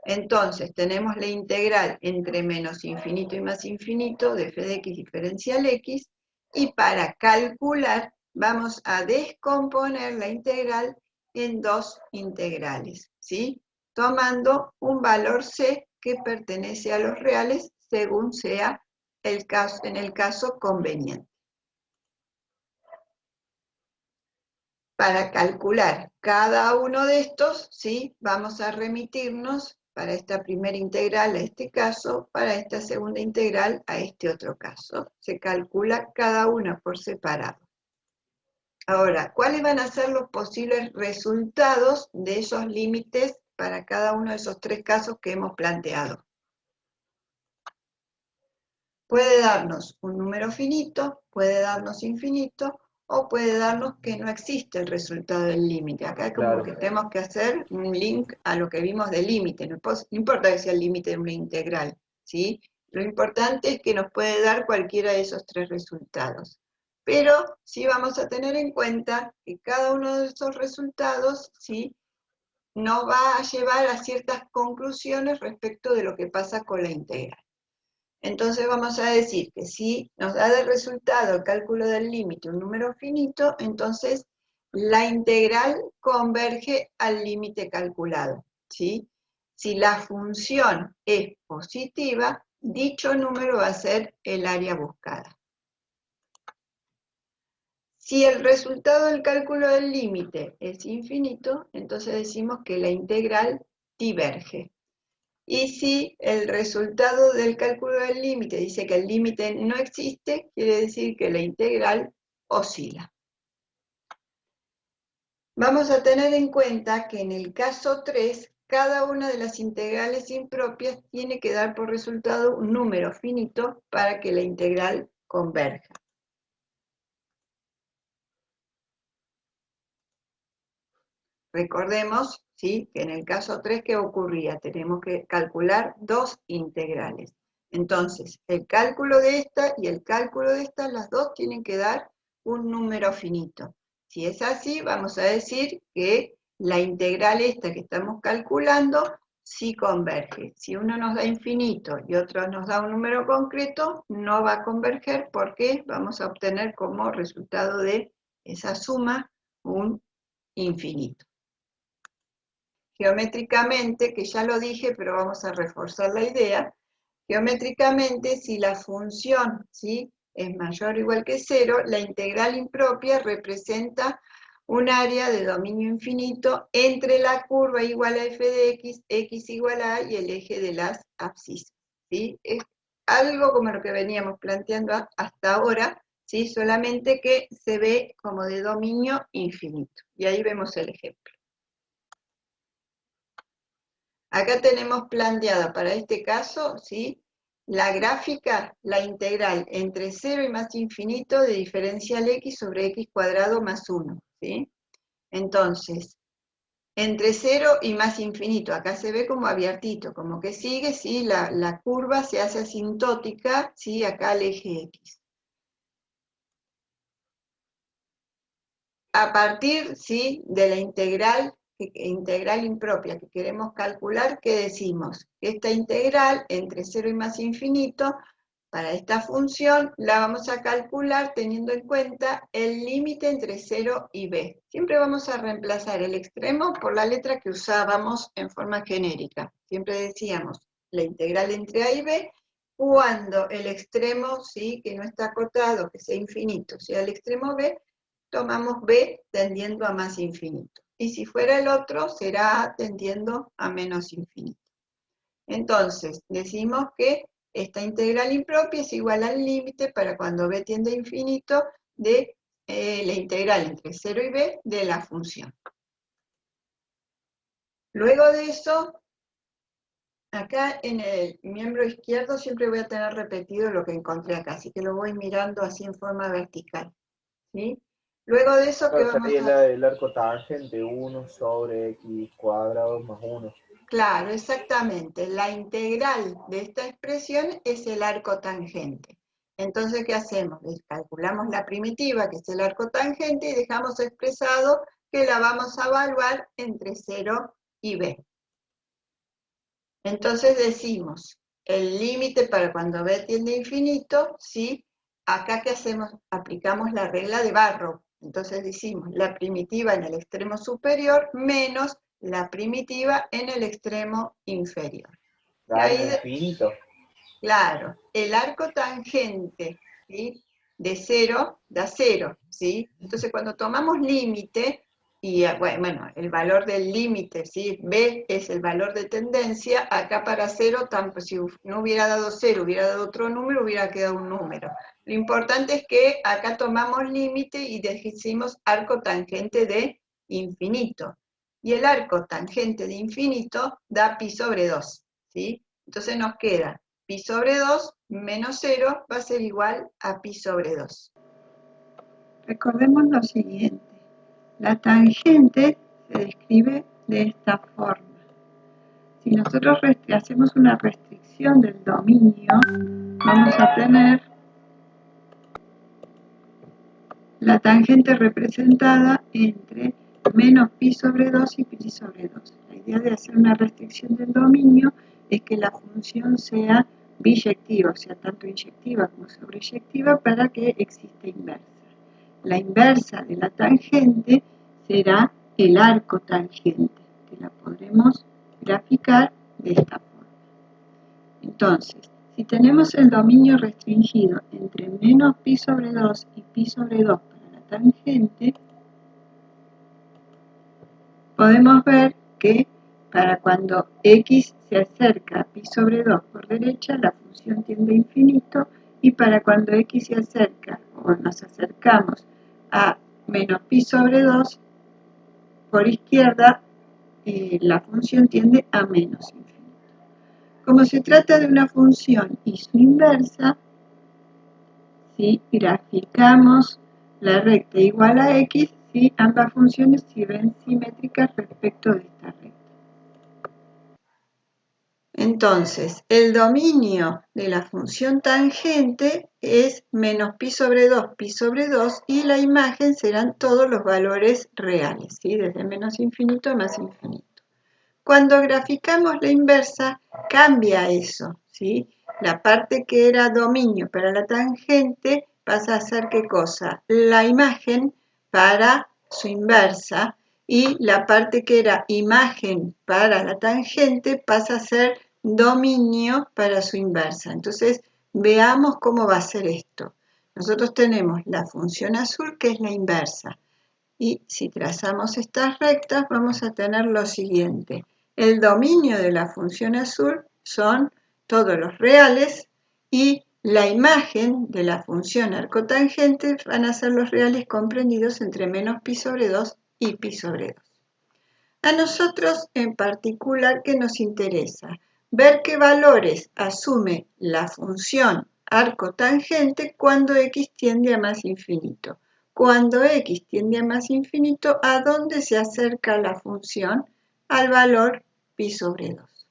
Entonces, tenemos la integral entre menos infinito y más infinito de f de x diferencial x, y para calcular vamos a descomponer la integral en dos integrales, ¿sí?, tomando un valor c que pertenece a los reales según sea el caso, en el caso conveniente. Para calcular cada uno de estos, ¿sí?, vamos a remitirnos para esta primera integral a este caso, para esta segunda integral a este otro caso. Se calcula cada una por separado. Ahora, ¿cuáles van a ser los posibles resultados de esos límites para cada uno de esos tres casos que hemos planteado? Puede darnos un número finito, puede darnos infinito, o puede darnos que no existe el resultado del límite. Acá como Claro. que tenemos que hacer un link a lo que vimos del límite. No importa que sea el límite de una integral, ¿sí? Lo importante es que nos puede dar cualquiera de esos tres resultados. Pero sí vamos a tener en cuenta que cada uno de esos resultados, ¿sí?, nos va a llevar a ciertas conclusiones respecto de lo que pasa con la integral. Entonces vamos a decir que si nos da de resultado el cálculo del límite un número finito, entonces la integral converge al límite calculado, ¿sí? Si la función es positiva, dicho número va a ser el área buscada. Si el resultado del cálculo del límite es infinito, entonces decimos que la integral diverge. Y si el resultado del cálculo del límite dice que el límite no existe, quiere decir que la integral oscila. Vamos a tener en cuenta que en el caso 3, cada una de las integrales impropias tiene que dar por resultado un número finito para que la integral converja. Recordemos, ¿sí?, que en el caso 3, ¿qué ocurría? Tenemos que calcular dos integrales. Entonces, el cálculo de esta y el cálculo de esta, las dos tienen que dar un número finito. Si es así, vamos a decir que la integral esta que estamos calculando sí converge. Si uno nos da infinito y otro nos da un número concreto, no va a converger porque vamos a obtener como resultado de esa suma un infinito. Geométricamente, que ya lo dije, pero vamos a reforzar la idea, geométricamente, si la función, ¿sí?, es mayor o igual que 0, la integral impropia representa un área de dominio infinito entre la curva igual a f de x igual a y el eje de las abscisas, ¿sí? Es algo como lo que veníamos planteando hasta ahora, ¿sí?, solamente que se ve como de dominio infinito. Y ahí vemos el ejemplo. Acá tenemos planteada para este caso, ¿sí?, la gráfica, la integral entre 0 y más infinito de diferencial x sobre x cuadrado más 1, ¿sí? Entonces, entre 0 y más infinito, acá se ve como abiertito, como que sigue, ¿sí?, la curva se hace asintótica, ¿sí?, acá al eje x. A partir, ¿sí?, de la integral impropia que queremos calcular, ¿qué decimos? Esta integral entre 0 y más infinito, para esta función, la vamos a calcular teniendo en cuenta el límite entre 0 y b. Siempre vamos a reemplazar el extremo por la letra que usábamos en forma genérica. Siempre decíamos la integral entre a y b, cuando el extremo, ¿sí?, que no está acotado, que sea infinito, sea el extremo b, tomamos b tendiendo a más infinito. Y si fuera el otro, será a tendiendo a menos infinito. Entonces, decimos que esta integral impropia es igual al límite para cuando b tiende a infinito de la integral entre 0 y b de la función. Luego de eso, acá en el miembro izquierdo siempre voy a tener repetido lo que encontré acá, así que lo voy mirando así en forma vertical, ¿sí? Luego de eso, ¿qué Claro, vamos sería a...? el arco tangente 1 sobre x cuadrado más 1. Claro, exactamente. La integral de esta expresión es el arco tangente. Entonces, ¿qué hacemos? Calculamos la primitiva, que es el arco tangente, y dejamos expresado que la vamos a evaluar entre 0 y b. Entonces decimos, el límite para cuando b tiende a infinito, ¿sí? Acá, ¿qué hacemos? Aplicamos la regla de Barrow. Entonces decimos, la primitiva en el extremo superior menos la primitiva en el extremo inferior. Y Daño ahí, infinito. claro, el arco tangente, ¿sí?, de 0 da 0, ¿sí? Entonces cuando tomamos límite, y bueno, el valor del límite, ¿sí?, b es el valor de tendencia, acá para 0, si no hubiera dado 0, hubiera dado otro número, hubiera quedado un número. Lo importante es que acá tomamos límite y decimos arco tangente de infinito. Y el arco tangente de infinito da pi sobre 2, ¿sí? Entonces nos queda pi sobre 2 menos 0 va a ser igual a pi sobre 2. Recordemos lo siguiente. La tangente se describe de esta forma. Si nosotros hacemos una restricción del dominio, vamos a tener la tangente representada entre menos pi sobre 2 y pi sobre 2. La idea de hacer una restricción del dominio es que la función sea biyectiva, o sea, tanto inyectiva como sobreyectiva, para que exista inversa. La inversa de la tangente será el arco tangente, que la podremos graficar de esta forma. Entonces, si tenemos el dominio restringido entre menos pi sobre 2 y pi sobre 2 para la tangente, podemos ver que para cuando x se acerca a pi sobre 2 por derecha, la función tiende a infinito, y para cuando x se acerca o nos acercamos a menos pi sobre 2 por izquierda, la función tiende a menos infinito. Como se trata de una función y su inversa, si graficamos la recta igual a x, si ambas funciones se ven simétricas respecto de esta recta. Entonces, el dominio de la función tangente es menos pi sobre 2, y la imagen serán todos los valores reales, ¿sí? Desde menos infinito a más infinito. Cuando graficamos la inversa, cambia eso, ¿sí? La parte que era dominio para la tangente pasa a ser, ¿qué cosa? La imagen para su inversa, y la parte que era imagen para la tangente pasa a ser dominio para su inversa. Entonces, veamos cómo va a ser esto. Nosotros tenemos la función azul, que es la inversa, y si trazamos estas rectas vamos a tener lo siguiente. El dominio de la función azul son todos los reales, y la imagen de la función arcotangente van a ser los reales comprendidos entre menos pi sobre 2 y pi sobre 2. A nosotros en particular, ¿qué nos interesa? Ver qué valores asume la función arcotangente cuando x tiende a más infinito. Cuando x tiende a más infinito, ¿a dónde se acerca la función? Al valor pi sobre 2.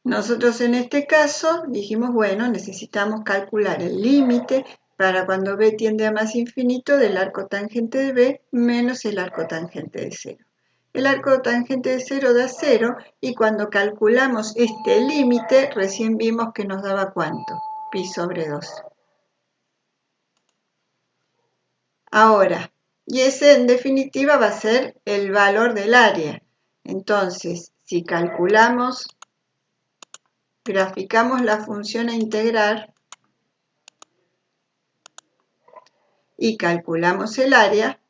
Nosotros en este caso dijimos, bueno, necesitamos calcular el límite para cuando b tiende a más infinito del arco tangente de b menos el arco tangente de 0. El arco tangente de 0 da 0, y cuando calculamos este límite recién vimos que nos daba ¿cuánto? Pi sobre 2. Ahora, y ese en definitiva va a ser el valor del área. Entonces, si graficamos la función a integrar y calculamos el área,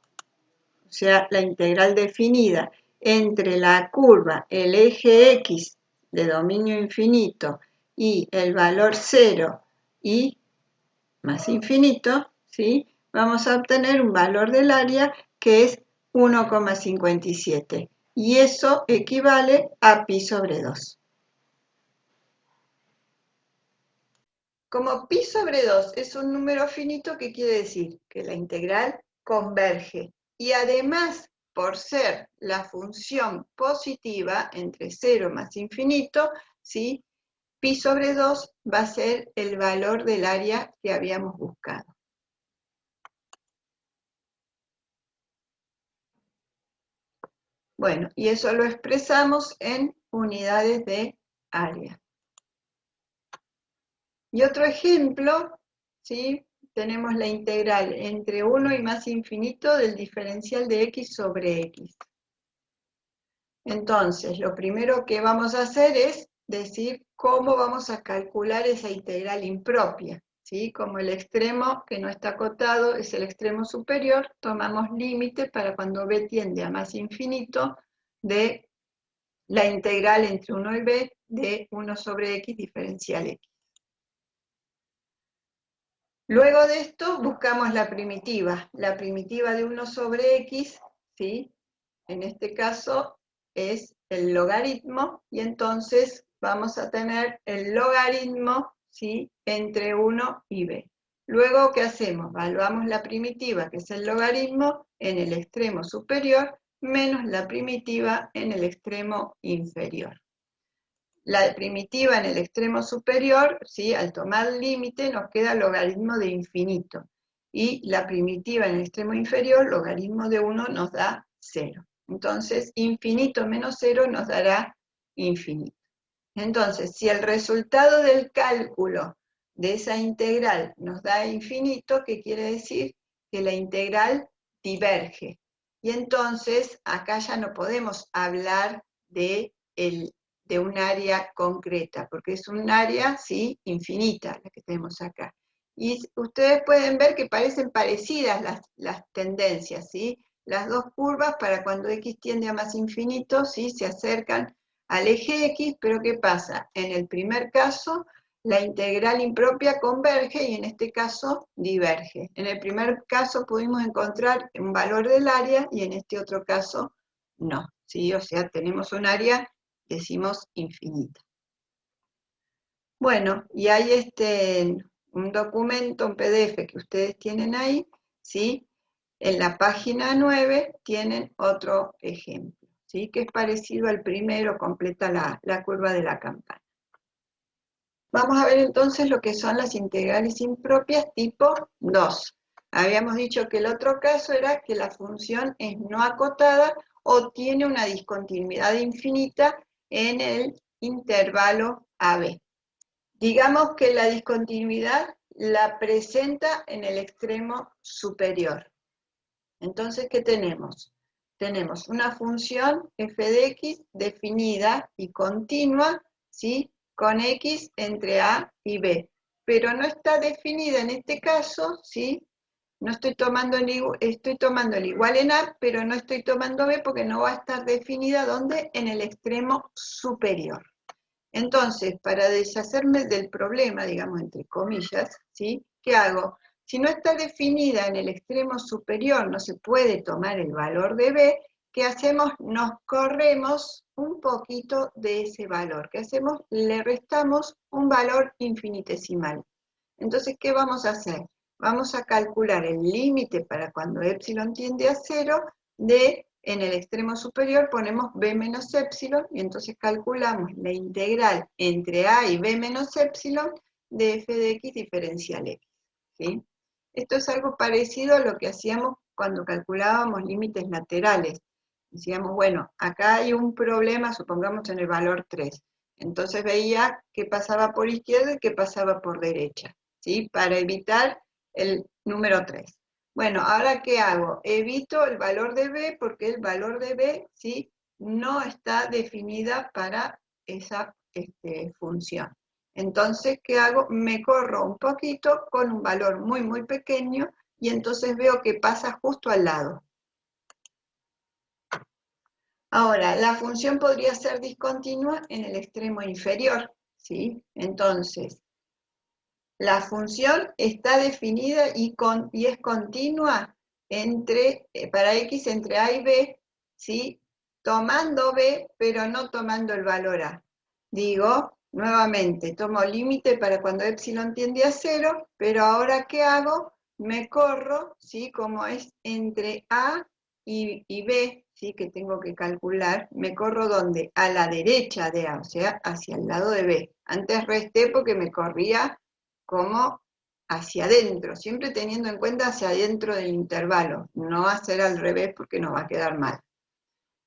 o sea, la integral definida entre la curva, el eje x de dominio infinito y el valor 0 y más infinito, ¿sí? Vamos a obtener un valor del área que es 1,57, y eso equivale a pi sobre 2. Como pi sobre 2 es un número finito, ¿qué quiere decir? Que la integral converge. Y además, por ser la función positiva entre 0 más infinito, ¿sí? Pi sobre 2 va a ser el valor del área que habíamos buscado. Bueno, y eso lo expresamos en unidades de área. Y otro ejemplo, ¿sí? Tenemos la integral entre 1 y más infinito del diferencial de x sobre x. Entonces, lo primero que vamos a hacer es decir cómo vamos a calcular esa integral impropia, ¿sí? Como el extremo que no está acotado es el extremo superior, tomamos límite para cuando b tiende a más infinito de la integral entre 1 y b de 1 sobre x diferencial x. Luego de esto buscamos la primitiva de 1 sobre x, ¿sí? En este caso es el logaritmo, y entonces vamos a tener el logaritmo, ¿sí?, entre 1 y b. Luego, ¿qué hacemos? Evaluamos la primitiva, que es el logaritmo, en el extremo superior, menos la primitiva en el extremo inferior. La primitiva en el extremo superior, ¿sí?, al tomar límite, nos queda logaritmo de infinito. Y la primitiva en el extremo inferior, logaritmo de 1, nos da 0. Entonces, infinito menos 0 nos dará infinito. Entonces, si el resultado del cálculo de esa integral nos da infinito, ¿qué quiere decir? Que la integral diverge. Y entonces, acá ya no podemos hablar de un área concreta, porque es un área, ¿sí?, infinita, la que tenemos acá. Y ustedes pueden ver que parecen parecidas las tendencias, ¿sí? Las dos curvas, para cuando x tiende a más infinito, ¿sí?, se acercan al eje X, pero ¿qué pasa? En el primer caso, la integral impropia converge y en este caso diverge. En el primer caso pudimos encontrar un valor del área y en este otro caso no, ¿sí? O sea, tenemos un área, decimos, infinita. Bueno, y hay un documento, un PDF que ustedes tienen ahí, ¿sí? En la página 9 tienen otro ejemplo, ¿sí?, que es parecido al primero, completa la curva de la campana. Vamos a ver entonces lo que son las integrales impropias tipo 2. Habíamos dicho que el otro caso era que la función es no acotada o tiene una discontinuidad infinita en el intervalo AB. Digamos que la discontinuidad la presenta en el extremo superior. Entonces, ¿qué tenemos? Tenemos una función f de x definida y continua, ¿sí?, con x entre a y b, pero no está definida en este caso, ¿sí? No estoy tomando el igual en a, pero no estoy tomando b porque no va a estar definida, ¿dónde? En el extremo superior. Entonces, para deshacerme del problema, digamos, entre comillas, ¿sí?, ¿qué hago? Si no está definida en el extremo superior, no se puede tomar el valor de b, ¿qué hacemos? Nos corremos un poquito de ese valor. ¿Qué hacemos? Le restamos un valor infinitesimal. Entonces, ¿qué vamos a hacer? Vamos a calcular el límite para cuando epsilon tiende a 0 de, en el extremo superior ponemos b menos epsilon, y entonces calculamos la integral entre a y b menos epsilon de f de x diferencial x, ¿sí? Esto es algo parecido a lo que hacíamos cuando calculábamos límites laterales. Decíamos, bueno, acá hay un problema, supongamos en el valor 3. Entonces veía qué pasaba por izquierda y qué pasaba por derecha, ¿sí?, para evitar el número 3. Bueno, ¿ahora qué hago? Evito el valor de b porque el valor de b, ¿sí?, no está definida para esa función. Entonces, ¿qué hago? Me corro un poquito con un valor muy, muy pequeño y entonces veo que pasa justo al lado. Ahora, la función podría ser discontinua en el extremo inferior, ¿sí? Entonces, la función está definida y es continua para x entre a y b, ¿sí?, tomando b, pero no tomando el valor a. Digo, nuevamente, tomo límite para cuando epsilon tiende a 0, pero ahora ¿qué hago? Me corro, ¿sí?, como es entre a y b, ¿sí?, que tengo que calcular, me corro ¿dónde? A la derecha de a, o sea, hacia el lado de b. Antes resté porque me corría como hacia adentro, siempre teniendo en cuenta hacia adentro del intervalo, no hacer al revés porque nos va a quedar mal.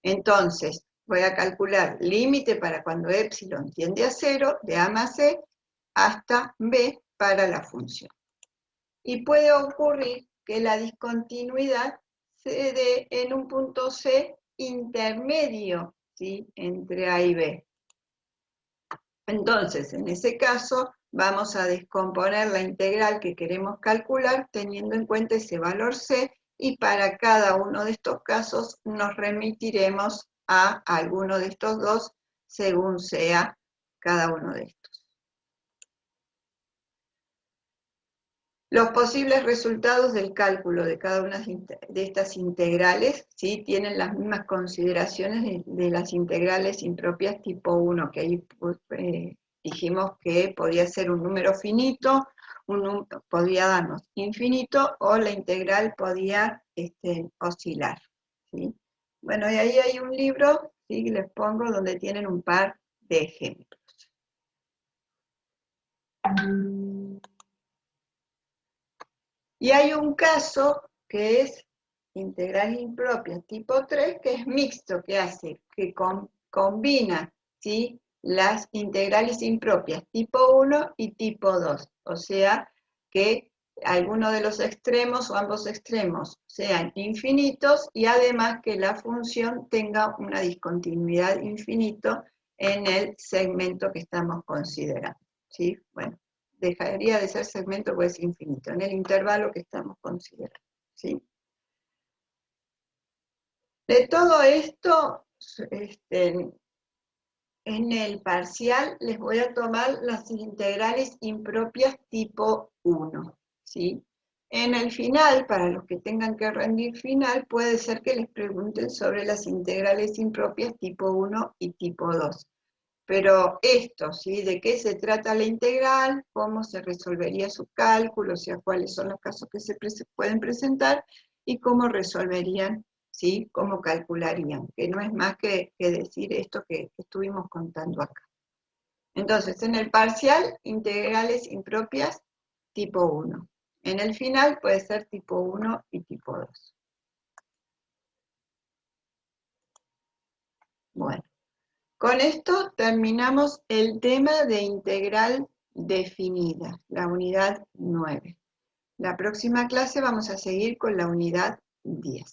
Entonces, voy a calcular límite para cuando epsilon tiende a 0, de a más c, hasta b para la función. Y puede ocurrir que la discontinuidad se dé en un punto c intermedio, ¿sí?, entre a y b. Entonces, en ese caso, vamos a descomponer la integral que queremos calcular teniendo en cuenta ese valor c, y para cada uno de estos casos nos remitiremos a alguno de estos dos según sea cada uno de estos. Los posibles resultados del cálculo de cada una de estas integrales, ¿sí? Tienen las mismas consideraciones de las integrales impropias tipo 1, que ahí dijimos que podía ser un número finito, podía darnos infinito, o la integral podía oscilar, ¿sí? Bueno, y ahí hay un libro, ¿sí? Les pongo, donde tienen un par de ejemplos. Y hay un caso que es integral impropia tipo 3, que es mixto, que hace que combina, ¿sí?, las integrales impropias tipo 1 y tipo 2. O sea, que alguno de los extremos o ambos extremos sean infinitos y además que la función tenga una discontinuidad infinito en el segmento que estamos considerando, ¿sí? Bueno, dejaría de ser segmento porque es infinito, en el intervalo que estamos considerando, ¿sí? De todo esto, en el parcial les voy a tomar las integrales impropias tipo 1, ¿sí? En el final, para los que tengan que rendir final, puede ser que les pregunten sobre las integrales impropias tipo 1 y tipo 2. Pero esto, ¿sí? ¿De qué se trata la integral? ¿Cómo se resolvería su cálculo? O sea, cuáles son los casos que se pueden presentar y cómo resolverían, ¿sí? Cómo calcularían, que no es más que decir esto que estuvimos contando acá. Entonces, en el parcial, integrales impropias tipo 1. En el final puede ser tipo 1 y tipo 2. Bueno. Con esto terminamos el tema de integral definida, la unidad 9. La próxima clase vamos a seguir con la unidad 10.